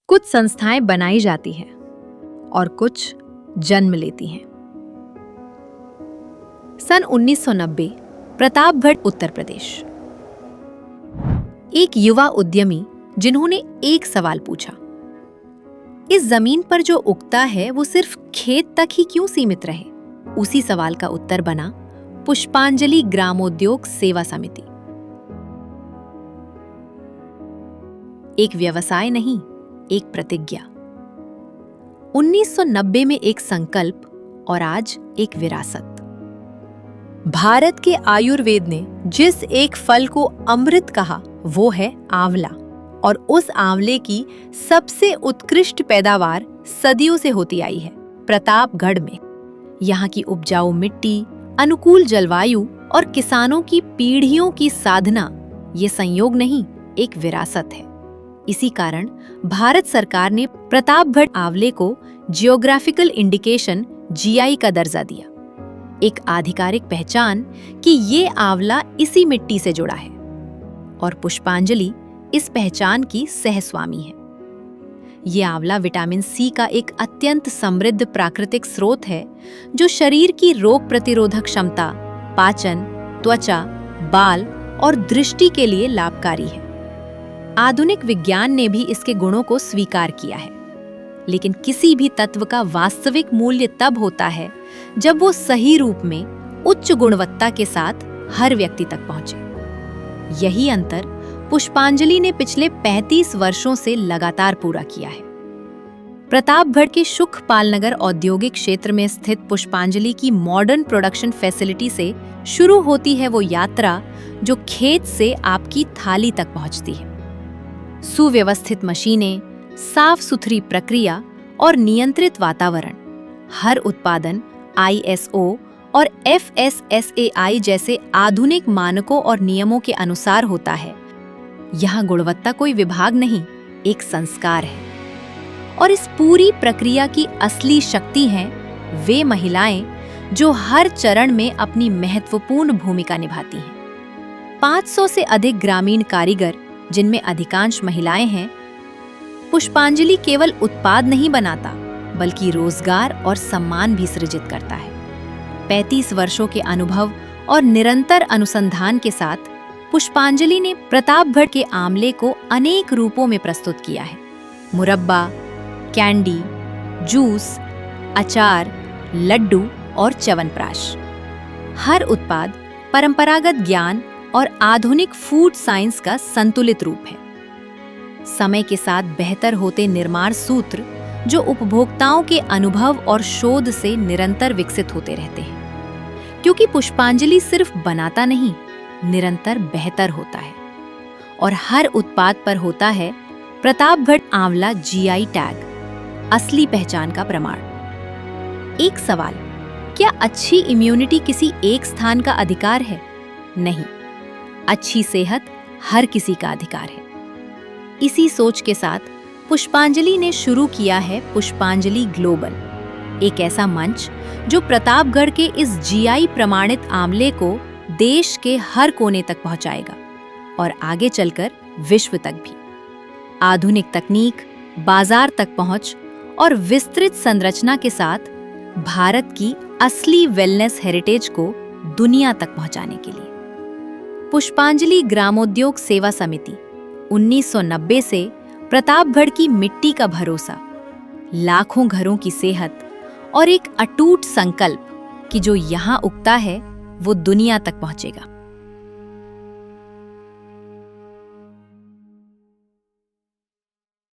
कुछ संस्थाएं बनाई जाती हैं और कुछ जन्म लेती हैं। सन 1990 प्रतापगढ़, उत्तर प्रदेश। एक युवा उद्यमी जिन्होंने एक सवाल पूछा, इस जमीन पर जो उगता है वो सिर्फ खेत तक ही क्यों सीमित रहे? उसी सवाल का उत्तर बना पुष्पांजलि ग्रामोद्योग सेवा समिति। एक व्यवसाय नहीं, एक प्रतिज्ञा। 1990 में एक संकल्प और आज एक विरासत। भारत के आयुर्वेद ने जिस एक फल को अमृत कहा वो है आंवला, और उस आंवले की सबसे उत्कृष्ट पैदावार सदियों से होती आई है प्रतापगढ़ में। यहाँ की उपजाऊ मिट्टी, अनुकूल जलवायु और किसानों की पीढ़ियों की साधना, ये संयोग नहीं, एक विरासत है। इसी कारण भारत सरकार ने प्रतापगढ़ आंवले को जियोग्राफिकल इंडिकेशन जीआई का दर्जा दिया, एक आधिकारिक पहचान कि ये आंवला इसी मिट्टी से जुड़ा है, और पुष्पांजलि इस पहचान की सहस्वामी है। ये आंवला विटामिन सी का एक अत्यंत समृद्ध प्राकृतिक स्रोत है जो शरीर की रोग प्रतिरोधक क्षमता, पाचन, त्वचा, बाल और दृष्टि के लिए लाभकारी है। आधुनिक विज्ञान ने भी इसके गुणों को स्वीकार किया है, लेकिन किसी भी तत्व का वास्तविक मूल्य तब होता है जब वो सही रूप में उच्च गुणवत्ता के साथ हर व्यक्ति तक पहुंचे। यही अंतर पुष्पांजलि ने पिछले 35 वर्षों से लगातार पूरा किया है। प्रतापगढ़ के सुखपाल नगर औद्योगिक क्षेत्र में स्थित पुष्पांजलि की मॉडर्न प्रोडक्शन फैसिलिटी से शुरू होती है वो यात्रा जो खेत से आपकी थाली तक पहुंचती है। सुव्यवस्थित मशीनें, साफ सुथरी प्रक्रिया और नियंत्रित वातावरण, हर उत्पादन ISO और FSSAI जैसे आधुनिक मानकों और नियमों के अनुसार होता है। यहाँ गुणवत्ता कोई विभाग नहीं, एक संस्कार है। और इस पूरी प्रक्रिया की असली शक्ति हैं वे महिलाएं जो हर चरण में अपनी महत्वपूर्ण भूमिका निभाती हैं। 500 से अधिक ग्रामीण कारीगर, जिनमें अधिकांश महिलाएं हैं। पुष्पांजलि केवल उत्पाद नहीं बनाता, बल्कि रोजगार और सम्मान भी सृजित करता है। 35 वर्षों के अनुभव और निरंतर अनुसंधान के साथ पुष्पांजलि ने प्रतापगढ़ के आंवले को अनेक रूपों में प्रस्तुत किया है। मुरब्बा, कैंडी, जूस, अचार, लड्डू और च्यवनप्राश। हर उत्पाद परंपरागत ज्ञान और आधुनिक फूड साइंस का संतुलित रूप है। समय के साथ बेहतर होते निर्माण सूत्र जो उपभोक्ताओं के अनुभव और शोध से निरंतर विकसित होते रहते हैं, क्योंकि पुष्पांजलि सिर्फ बनाता नहीं, निरंतर बेहतर होता है। और हर उत्पाद पर होता है प्रतापगढ़ आंवला GI टैग, असली पहचान का प्रमाण। एक सवाल, क्या अच्छी इम्यूनिटी किसी एक स्थान का अधिकार है? नहीं, अच्छी सेहत हर किसी का अधिकार है। इसी सोच के साथ पुष्पांजलि ने शुरू किया है पुष्पांजलि ग्लोबल, एक ऐसा मंच जो प्रतापगढ़ के इस GI प्रमाणित आंवले को देश के हर कोने तक पहुंचाएगा और आगे चलकर विश्व तक भी। आधुनिक तकनीक, बाजार तक पहुंच और विस्तृत संरचना के साथ भारत की असली वेलनेस हेरिटेज को दुनिया तक पहुंचाने के लिए पुष्पांजलि ग्रामोद्योग सेवा समिति 1990 से प्रतापगढ़ की मिट्टी का भरोसा, लाखों घरों की सेहत और एक अटूट संकल्प कि जो यहाँ उगता है वो दुनिया तक पहुंचेगा।